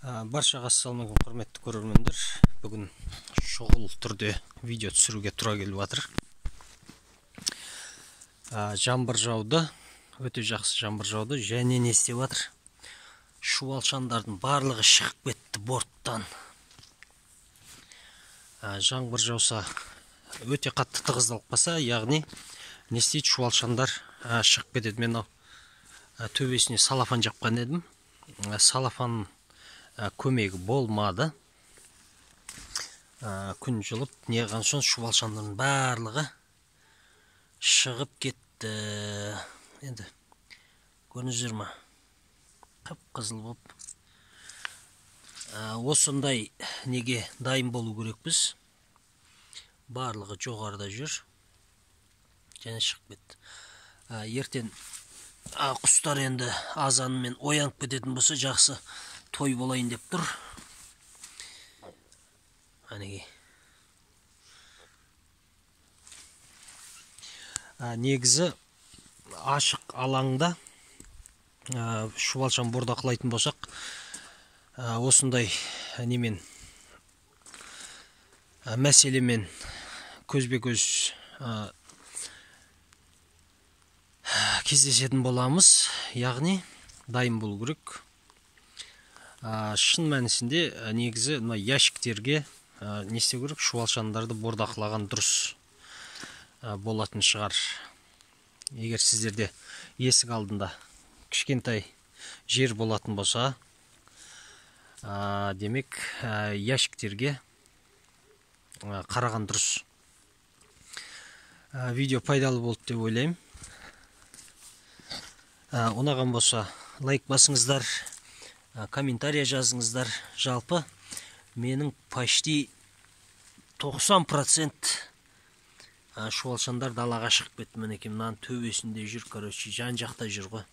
Баршаға ассалаумағалейкум, құрметті көрермендер. Бүгін шұғыл түрде видео түсіруге тура келіп жатыр. Жаңбыр жауды, өте жақсы жаңбыр жауды. Және не істеп жатыр? Шуалшандардың барлығы шығып кетті борттан. Жаңбыр жауса, өте қатты тығыздалып қалса, яғни не істейді? Шуалшандар шығып кетеді. Мен төбесіне салафан жапқан едім. Салафан көмегі болмады. Күн жылып, неған соң шуалшандардың барлығы шығып кетті. Енді көрініп жүр ма? Қып-қызыл болып. Осындай неге дайын болу керекпіз. Барлығы жоғарыда жүр. Және шығып кетті. Ертең құстар енді азанымен оянып кететін болса, жақсы той болайын деп тұр. Әнеге. Негізі ашық алаңда шуалшан бордақылайтын болсақ, осындай немен мәселемен көзбе-көз кездесетін боламыз. Яғни дайын болу керек. Шын мәнісінде негізі ящиктерге не істеу керек? Шуалшандарды бордақылаған дұрыс болатын шығар. Егер сіздерде есік алдында кішкентай жер болатын болса, демек ящиктерге қараған дұрыс. Видео пайдалы болды деп ойлаймын. Ұнаған болса лайк басыңыздар, комментария жазыңыздар. Жалпы менің почти 90% шуалшандар далаға шығып кетті. Мінекей мынаның төбесінде жүр, короче, жан жақта жүр ғой.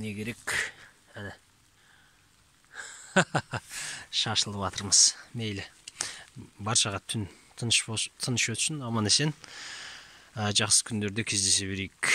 Не керек? Әне. Шашылып жатырмыз. Мейлі. Баршаға түн тыныш өтсін, аман есен. Жақсы күндерде кездесе берейік.